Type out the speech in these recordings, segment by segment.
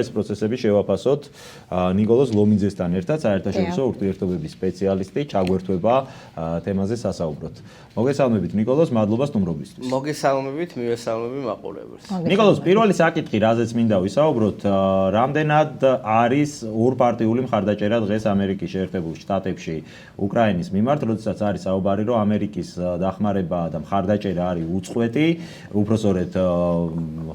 ეს პროცესები შევაფასოთ ნიკოლოზ ლომიძესთან ერთად, საერთაშორისო ურთიერთობების სპეციალისტი, ჩაგვერთვება თემაზე სასაუბროთ. მოგესალმებით ნიკოლოზ, მადლობა სტუმრობისთვის. მოგესალმებით, მივესალმები მაყურებელს. ნიკოლოზ, პირველი საკითხი, რაზეც მინდა ვისაუბროთ, რამდენად არის ორპარტიული მხარდაჭერა დღეს ამერიკის შეერთებულ შტატებში უკრაინის მიმართ, როდესაც არის საუბარი, რომ ამერიკის დახმარება და მხარდაჭერა არის უწყვეტი, უпроსორეთ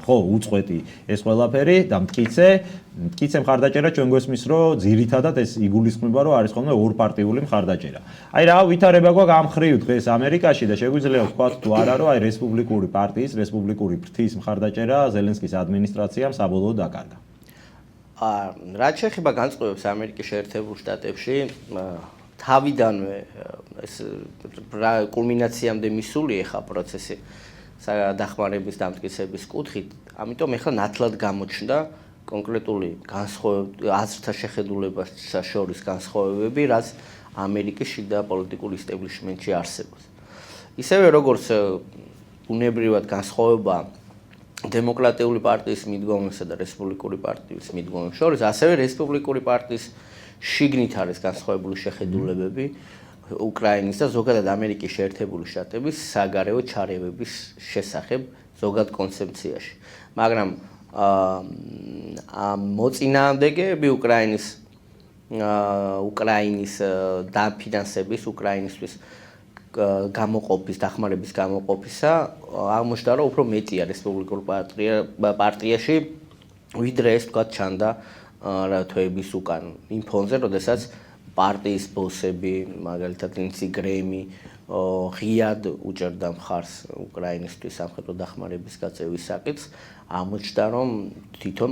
უწყვეტი ეს ყველაფერი და მტკიცე მხარდაჭერა ჩვენ გვესმის, რომ ძირითადად ეს იგულისხმება, რომ არის ხოლმე ორპარტიული მხარდაჭერა. აი რა ვითარება გვაქვს ამ ხრივ დღეს ამერიკაში და შეგვიძლია ვთქვათ თუ არა, რომ აი რესპუბლიკური პარტიის, რესპუბლიკური ფრთის მხარდაჭერა ზელენსკის ადმინისტრაციამ საბოლოოდ აკარგა. რაც შეეხება განწყობებს ამერიკის შეერთებულ შტატებში, თავიდანვე ეს კულმინაციამდე მისული ეხა პროცესი დახმარების დამტკიცების კუთხით, ამიტომ ეხლა ნათლად გამოჩნდა კონკრეტული აზრთა შეხედულებას შორის განსხვავებები, რაც ამერიკის შიდა პოლიტიკურ ისტაბლიშმენტში არსებობს. ისევე როგორც ბუნებრივად განსხვავება დემოკრატიული პარტიის მიდგომისა და რესპუბლიკური პარტიის მიდგომის შორის, ასევე რესპუბლიკური პარტიის შიგნით არის განსხვავებული შეხედულებები უკრაინის და ზოგადად ამერიკის შეერთებული შტატების საგარეო ჩარევების შესახებ ზოგად კონცეფციაში. მაგრამ მოწინააღმდეგეები უკრაინის დაფინანსების, უკრაინისთვის გამოყოფის, დახმარების გამოყოფისა აღმოჩნდა, რომ უფრო მეტია რესპუბლიკურ პარტიაში, ვიდრე ეს თქვა ჩანდა თვეების უკან იმ ფონზე, როდესაც პარტიის ბოსები, მაგალითად ლინცი გრეიმი ღიად უჭერდა მხარს უკრაინისთვის სამხედრო დახმარების გაწევის საკითხს, აღმოჩნდა, რომ თვითონ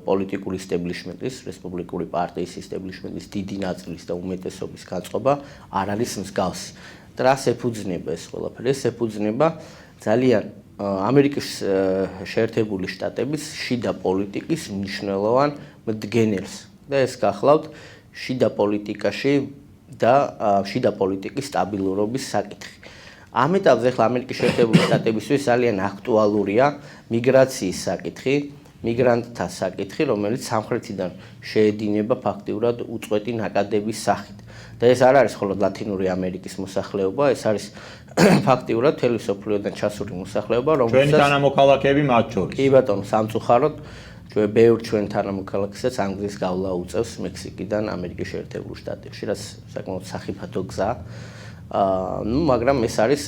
პოლიტიკური ისტაბლიშმენტის, რესპუბლიკური პარტიის ისტაბლიშმენტის დიდი ნაწილის და უმეტესობის განწყობა არ არის მსგავსი. და რას ეფუძნება ეს ყველაფერი? ეს ეფუძნება ძალიან ამერიკის შეერთებული შტატების შიდა პოლიტიკის მნიშვნელოვან მდგენელს და ეს გახლავთ შიდა პოლიტიკაში და შიდა პოლიტიკის სტაბილურობის საკითხი. ამ ეტაპზე ახლა ამერიკის შეერთებული შტატებისთვის ძალიან აქტუალურია მიგრაციის საკითხი, მიგრანტთა საკითხი, რომელიც სამხრეთიდან შეედინება ფაქტიურად უწყვეტი ნაკადების სახით. და ეს არ არის მხოლოდ ლათინური ამერიკის მოსახლეობა, ეს არის ფაქტიურად მთელი მსოფლიოდან ჩასული მოსახლეობა, რომელსაც ჩვენი თანამოქალაქეები მათ შორის. კი ბატონო, სამწუხაროდ ბევრ ჩვენ თანამოქალაქესაც ანგლიის გავლა უწევს მექსიკიდან ამერიკის შეერთებულ შტატებში, რაც საკმაოდ სახიფათო გზა. მაგრამ ეს არის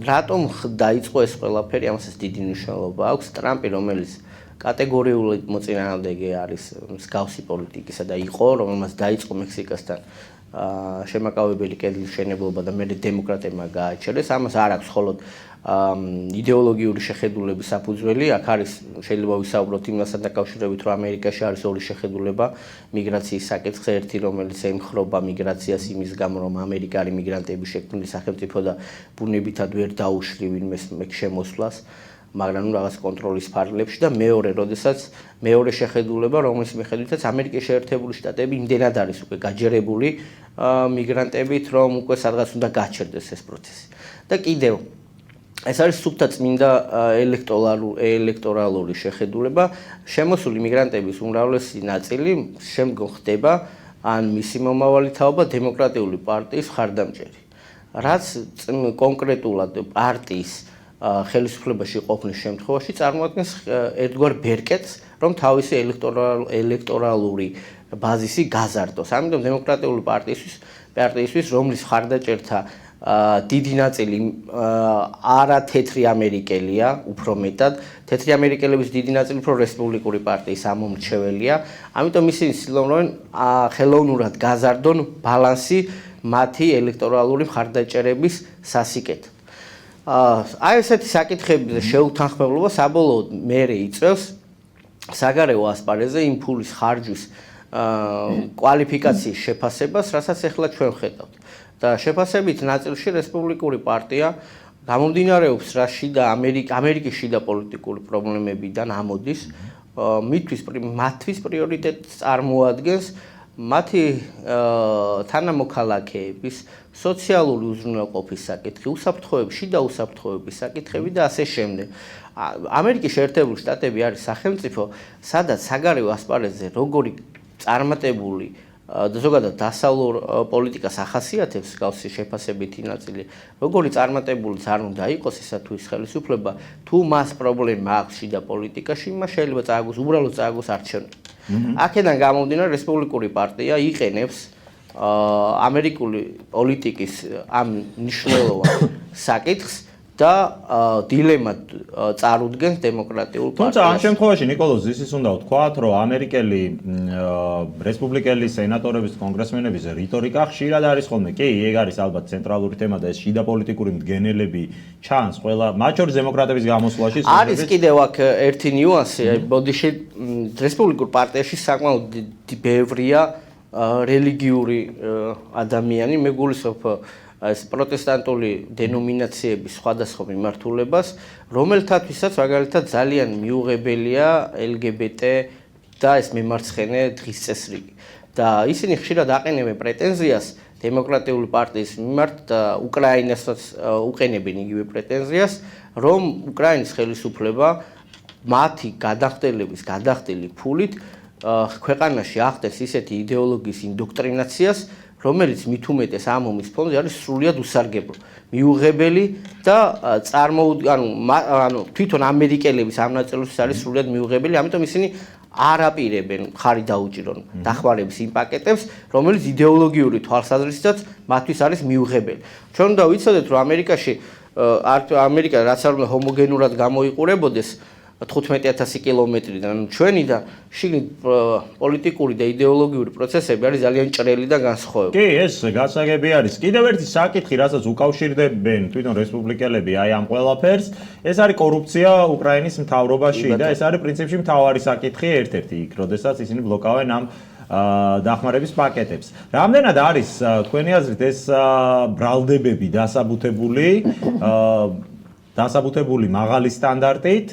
რატომ დაიწყო ეს ყველაფერი, ამასაც დიდი მნიშვნელობა აქვს. ტრამპი, რომელიც კატეგორიული მოწინააღმდეგე არის მსგავსი პოლიტიკისა და იყო, რომელმაც დაიწყო მექსიკასთან შემაკავებელი კედლის მშენებლობა და მე დემოკრატებმა გააჩერეს. ამას არ აქვს მხოლოდ იდეოლოგიური შეხედულების საფუძველი, აქ არის შეიძლება ვისაუბროთ იმასთან დაკავშირებით, რომ ამერიკაში არის ორი შეხედულება მიგრაციის საკითხზე, ერთი რომელიც ემხრობა მიგრაციას იმის გამო, რომ ამერიკა არის მიგრანტების შექმნილი სახელმწიფო და ბუნებითად ვერ დაუშლი ვინმეს შემოსვლას, მაგრამ რაღაც კონტროლის ფარგლებში და მეორე შეხედულება, რომლის მიხედვითაც ამერიკის შეერთებული შტატები იმდენად არის უკვე გაჯერებული მიგრანტებით, რომ უკვე სადღაც უნდა გაჩერდეს ეს პროცესი. და კიდევ ეს არის სუფთა წმინდა ელექტორალური შეხედულება, შემოსული მიგრანტების უმრავლესი ნაწილი შემდგომ ხდება ან მისი მომავალი თაობა დემოკრატიული პარტიის მხარდამჭერი. რაც კონკრეტულად პარტიის ხელისუფლებაში ყოფნის შემთხვევაში წარმოადგენს ერთგვარ ბერკეტს, რომ თავისი ელექტორალური ბაზისი გაზარდოს. ამიტომ დემოკრატიული პარტიისთვის, რომლის მხარდაჭერთა დიდი ნაწილი არა თეთრი ამერიკელია, უფრო მეტად თეთრი ამერიკელების დიდი ნაწილი უფრო რესპუბლიკური პარტიის ამომრჩეველია, ამიტომ ისინი ცდილობენ ხელოვნურად გაზარდონ ბალანსი მათი ელექტორალური მხარდაჭერების სასიკეთოდ. აი ესეთი საკითხებზე შეუთანხმებლობა საბოლოოდ მერე იწევს საგარეო ასპარეზზე იმ ფულის ხარჯვის კვალიფიკაციის შეფასებას, რასაც ახლა ჩვენ ხედავთ. და შეფასებით ნაწილში რესპუბლიკური პარტია გამომდინარეობს რა ამერიკის შიდა პოლიტიკური პრობლემებიდან ამოდის, მათთვის პრიორიტეტს წარმოადგენს მათი თანამოქალაქეების სოციალური უზრუნველყოფის საკითხი, უსაფრთხოების და უსაფრთხოების საკითხები და ასე შემდეგ. ამერიკის შეერთებული შტატები არის სახელმწიფო, სადაც საგარეო ასპარეზზე როგორი წარმატებული და ზოგადად დასავლურ პოლიტიკას ახასიათებს გავსი შეფასებითი ნაწილი, როგორი წარმატებულიც არ უნდა იყოს ისა თუ ის ხელისუფლება, თუ მას პრობლემა აქვს შიდა პოლიტიკაში, მას შეიძლება წააგოს, უბრალოდ წააგოს არჩევნები. აქედან გამომდინარე რესპუბლიკური პარტია იყენებს ამერიკული პოლიტიკის ამ მნიშვნელოვან საკითხს და დილემად წარუდგენს დემოკრატიულ პარტიას. თუმცა ამ შემთხვევაში ნიკოლოზ ისიც უნდა ვთქვათ, რომ ამერიკელი რესპუბლიკელი სენატორების, კონგრესმენების რიტორიკა ხშირად არის ხოლმე. კი, ეგ არის ალბათ ცენტრალური თემა და ეს შიდა პოლიტიკური მდგენელები ჩანს ყველა, მათ შორის დემოკრატების გამოსვლაში. არის კიდევ აქ ერთი ნიუანსი, ბოდიში რესპუბლიკურ პარტიაში საკმაოდ ბევრია რელიგიური ადამიანი, მე გულისხმობ ეს პროტესტანტული დენომინაციების სხვადასხვა მიმართულებას, რომელთათვისაც მაგალითად ძალიან მიუღებელია LGBT და ეს მემარცხენე დღის წესრიგი. და ისინი ხშირად აყენებენ პრეტენზიას დემოკრატიული პარტიის მიმართ და უკრაინასაც უყენებენ იგივე პრეტენზიას, რომ უკრაინის ხელისუფლება მათი გადახდელი ფულით ქვეყანაში ახდენს ისეთი იდეოლოგიის ინდოქტრინაციას, რომელიც მით უმეტეს ამ ომის ფონზე არის სრულიად უსარგებლო, მიუღებელი და თვითონ ამერიკელების ამ ნაწილისთვის არის სრულიად მიუღებელი, ამიტომ ისინი არ აპირებენ ხარი დაუჭირონ დახმარების იმ პაკეტებს, რომელიც იდეოლოგიური თვალსაზრისითაც მათთვის არის მიუღებელი. ჩვენ უნდა ვიცოდეთ, რომ ამერიკა რაც არ უნდა ჰომოგენურად გამოიყურებოდეს 15,000 კილომეტრიდან, ჩვენიდან შიგნით პოლიტიკური და იდეოლოგიური პროცესები არის ძალიან ჭრელი და განსხვავებული. კი, ეს გასაგები არის. კიდევ ერთი საკითხი, რასაც უკავშირდებენ თვითონ რესპუბლიკელები აი ამ ყველაფერს, ეს არის კორუფცია უკრაინის მთავრობაში და ეს არის პრინციპში მთავარი საკითხი ერთ-ერთი იქ, როდესაც ისინი ბლოკავენ ამ დახმარების პაკეტებს. რამდენად არის თქვენი აზრით ეს ბრალდებები დასაბუთებული მაღალი სტანდარტით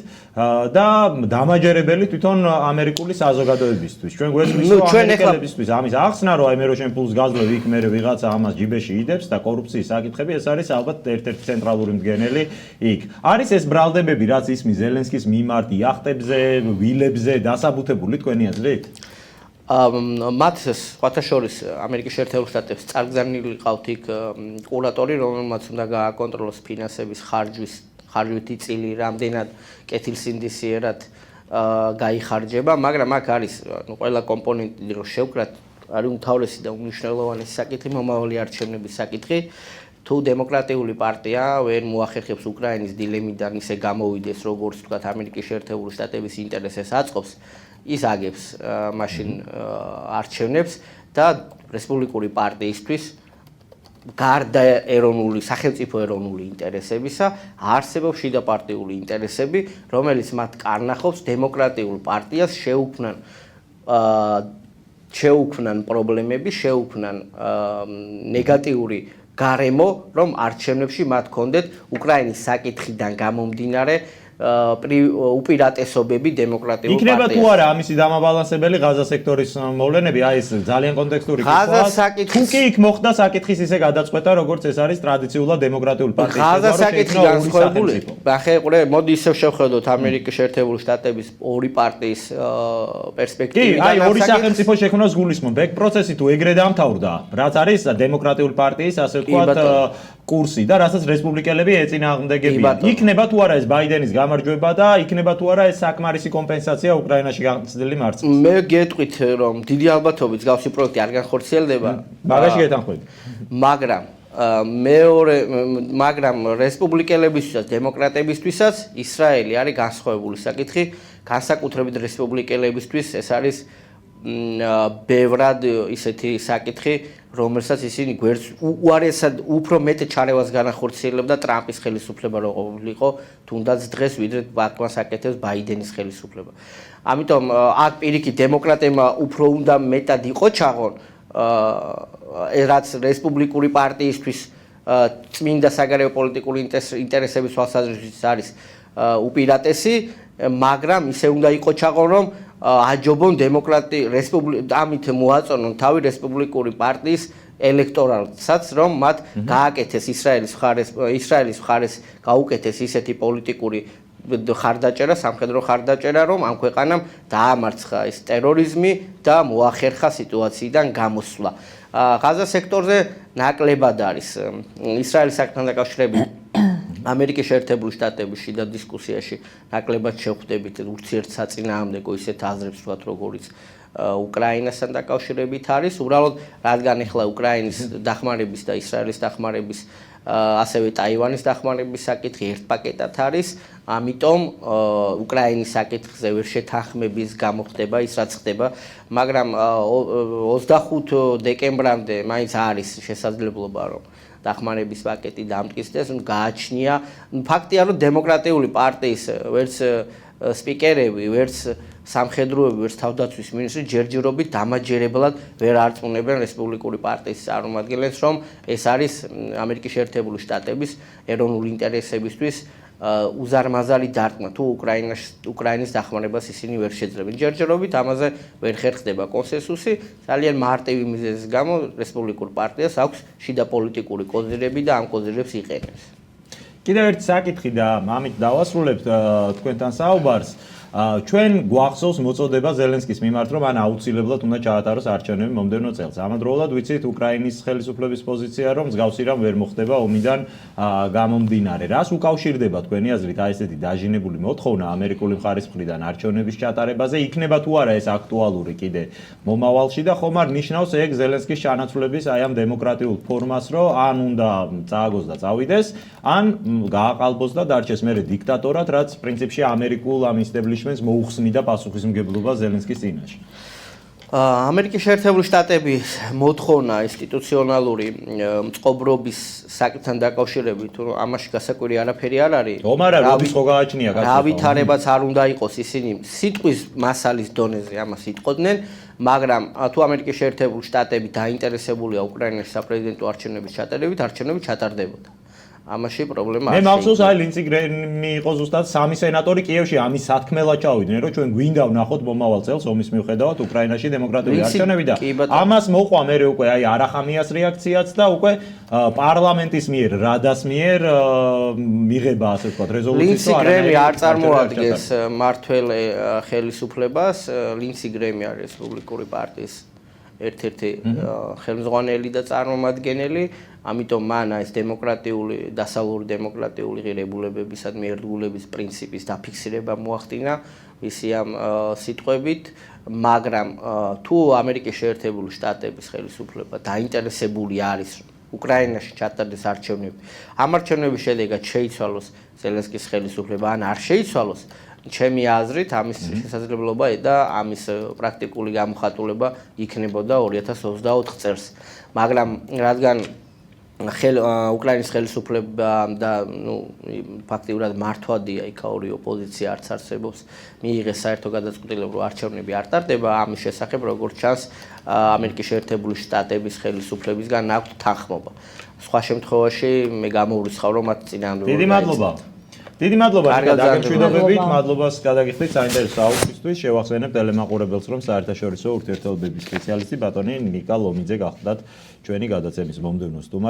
და დამაჯერებელი თვითონ ამერიკული საზოგადოებისთვის. ჩვენ გვესმის რომ ამერიკელებისთვის ამის ახსნა, რომ აი მე რო შენ ფულს გაძლევ იქ მე ვიღაცა ამას ჯიბეში იდებს და კორუფციის საკითხები, ეს არის ალბათ ერთ-ერთი ცენტრალური მდგენელი იქ. არის ეს ბრალდებები, რაც ისმის ზელენსკის მიმართ იახტებზე, ვილებზე დასაბუთებული თქვენი აზრით? მათ სხვათა შორის ამერიკის შეერთებულ შტატებს წარგზავნილი ყავთ იქ კურატორი, რომელმაც უნდა გააკონტროლოს ფინანსების ხარჯვითი წილი, რამდენად კეთილსინდისიერად გაიხარჯება, მაგრამ აქ არის ყველა კომპონენტი რომ შევკრათ, არის უმთავრესი და უმნიშვნელოვანესი საკითხი, მომავალი არჩევნების საკითხი. თუ დემოკრატიული პარტია ვერ მოახერხებს უკრაინის დილემიდან ისე გამოვიდეს, როგორც ვთქვათ, ამერიკის შეერთებული შტატების ინტერესებს აწყობს, ის აგებს მაშინ არჩევნებს და რესპუბლიკური პარტიისთვის გარდა სახელმწიფო ეროვნული ინტერესებისა არსებობს შიდა პარტიული ინტერესები, რომელიც მათ კარნახობს დემოკრატიულ პარტიას შეუქმნან პრობლემები, შეუქმნან ნეგატიური გარემო, რომ არჩევნებში მათ ჰქონდეთ უკრაინის საკითხიდან გამომდინარე უპირატესობები დემოკრატიულ პარტიას. იქნება თუ არა ამისი დამაბალანსებელი ღაზა სექტორის მოვლენები, აი ეს ძალიან კონტექსტური კითხვაა. თუ კი იქ მოხდა საკითხის ისე გადაწყვეტა, როგორც ეს არის ტრადიციულად დემოკრატიული პარტიის ღაზა საკითხი განსხვავებული. ახლა მოდი ისევ შევხედოთ ამერიკის შეერთებული შტატების ორი პარტიის პერსპექტივიდან. კი, აი ორი სახელმწიფო შექმნას გულისხმობ. ეგ პროცესი თუ ეგრე დამთავრდა, რაც არის დემოკრატიული პარტიის ასე ვთქვათ კურსი და რასაც რესპუბლიკელები ეწინააღმდეგებიან. იქნება თუ არა ეს ბაიდენის გამარჯვება და იქნება თუ არა ეს საკმარისი კომპენსაცია უკრაინაში გახდილი მარცხის. მე გეტყვით რომ დიდი ალბათობით გავსი პროექტი არ განხორციელდება. მაგაში გეთანხმები. მაგრამ რესპუბლიკელებისთვისაც, დემოკრატებისთვისაც ისრაელი არის განსხვავებული საკითხი, განსაკუთრებით რესპუბლიკელებისთვის ეს არის ბევრად ისეთი საკითხი, რომელსაც ისინი გვერდს უარესად უფრო მეტ ჩარევას განახორციელებდა ტრამპის ხელისუფლება რო ყოფილიყო, თუნდაც დღეს ვიდრე ბატონს აკეთებს ბაიდენის ხელისუფლება. ამიტომ აქ პირიქით დემოკრატებმა უფრო უნდა მეტად იყო ჩაღონ, რაც რესპუბლიკური პარტიისთვის წმინდა საგარეო პოლიტიკური ინტერესების თვალსაზრისით არის უპირატესი, მაგრამ ისე უნდა იყო ჩაღონ, რომ აჯობონ ამით მოაწონონ თავი რესპუბლიკური პარტიის ელექტორატსაც, რომ მათ გააკეთეს ისრაელის მხარეს გაუკეთეს ისეთი პოლიტიკური ხარდაჭერა, სამხედრო ხარდაჭერა, რომ ამ ქვეყანამ დაამარცხა ეს ტერორიზმი და მოახერხა სიტუაციიდან გამოსვლა. ღაზა სექტორზე ნაკლებად არის ისრაელის საქმეთან დაკავშირებით ამერიკის შეერთებული შტატების შიდა დისკუსიაში ნაკლებად შევხვდებით ურთიერთსაწინააღმდეგო ისეთ აზრებს ვთქვათ, როგორიც უკრაინასთან დაკავშირებით არის, უბრალოდ რადგან ახლა უკრაინის დახმარების და ისრაელის დახმარების ასევე ტაივანის დახმარების საკითხი ერთ პაკეტად არის, ამიტომ უკრაინის საკითხზე ვერ შეთანხმების გამოხდება ის რაც ხდება, მაგრამ 25 დეკემბრამდე მაინც არის შესაძლებლობა, რომ დახმარების პაკეტი დამტკიცდეს, გააჩნია ფაქტია, რომ დემოკრატიული პარტიის ვერც სპიკერები, ვერც სამხედროები, ვერც თავდაცვის მინისტრი ჯერჯერობით დამაჯერებლად ვერ არწმუნებენ რესპუბლიკური პარტიის წარმომადგენლებს, რომ ეს არის ამერიკის შეერთებული შტატების ეროვნული ინტერესებისთვის უზარმაზარი დარტყმა, თუ უკრაინის დახმარებას ისინი ვერ შეძლებენ. ჯერჯერობით ამაზე ვერ ხერხდება კონსენსუსი, ძალიან მარტივი მიზეზის გამო რესპუბლიკურ პარტიას აქვს შიდა პოლიტიკური კოზირები და ამ კოზირებს იყენებს. კიდევ ერთი საკითხი და ამით დავასრულებთ თქვენთან საუბარს. ჩვენ გვახსოვს მოწოდება ზელენსკის მიმართ, რომ ან აუცილებლად უნდა ჩაატაროს არჩევნები მომდევნო წელს. ამავდროულად ვიცით უკრაინის ხელისუფლების პოზიცია, რომ მსგავსი რამ ვერ მოხდება ომიდან გამომდინარე. რას უკავშირდება თქვენი აზრით აი ესეთი დაჟინებული მოთხოვნა ამერიკული მხარის მხრიდან არჩევნების ჩატარებაზე? იქნება თუ არა ეს აქტუალური კიდე მომავალში და ხომ არ ნიშნავს ეგ ზელენსკის ჩანაცვლების აი ამ დემოკრატიულ ფორმას, რომ ან უნდა წააგოს და წავიდეს, ან გააყალბოს და დარჩეს მერე დიქტატორად, რაც პრინციპში ამერიკულ ამ ისტებლიშმენტს მოუხსნიდა პასუხისმგებლობა ზელენსკის წინაშე. ამერიკის შეერთებული შტატების მოთხოვნა ინსტიტუციონალური მწყობრობის საკითხთან დაკავშირებით, ამაში გასაკვირი არაფერი არ არის. ომარა როდის ხო გააჩნია რა ვითარებაც არ უნდა იყოს, ისინი სიტყვის მასალის დონეზე ამას იტყოდნენ, მაგრამ თუ ამერიკის შეერთებული შტატები დაინტერესებულია უკრაინაში საპრეზიდენტო არჩევნების ჩატარებით, არჩევნები ჩატარდებოდა. ამაში პრობლემა არ მე მახსოვს აი ლინცი გრემი იყო ზუსტად 3 სენატორი კიევში ამის სათქმელად ჩავიდნენ, რომ ჩვენ გვინდა ვნახოთ მომავალ წელს ომის მიუხედავად უკრაინაში დემოკრატიული არჩევნები და ამას მოყვა მე უკვე აი არახამიას რეაქციაც და უკვე პარლამენტის მიერ, რადას მიერ მიღება ასე ვთქვათ რეზოლუციის ლინცი გრემი არ წარმოადგენს მართველ ხელისუფლებას, ლინცი გრემი არის რესპუბლიკური პარტიის ერთ-ერთი ხელმძღვანელი და წარმომადგენელი, ამიტომ მან ეს დემოკრატიული, დასავლური დემოკრატიული ღირებულებებისადმი ერთგულების პრინციპის დაფიქსირება მოახდინა მისი ამ სიტყვებით, მაგრამ თუ ამერიკის შეერთებული შტატების ხელისუფლება დაინტერესებული არის უკრაინაში ჩატარდეს არჩევნები, ამ არჩევნების შედეგად შეიცვალოს ზელენსკის ხელისუფლება ან არ შეიცვალოს, ჩემი აზრით ამის შესაძლებლობა და ამის პრაქტიკული გამოხატულება იქნებოდა 2024 წელს. მაგრამ რადგან უკრაინის ხელისუფლება და ფაქტიურად მართვადია იქაური ოპოზიცია არც არსებობს, მიიღეს საერთო გადაწყვეტილება, რომ არჩევნები არ ტარდება, ამის შესახებ როგორც ჩანს ამერიკის შეერთებული შტატების ხელისუფლებისგან აქვთ თანხმობა. სხვა შემთხვევაში მე გამოვრიცხავ, რომ მათ წინააღმდეგ დიდი მადლობა დაგემშვიდობებით, მადლობას გადაგიხდით საინტერესო აუზისთვის. შევახსენებ ტელემაყურებელს, რომ საერთაშორისო ურთიერთობების სპეციალისტი ბატონი ნიკა ლომიძე გახლდათ ჩვენი გადაცემის მომდევნო სტუმარი.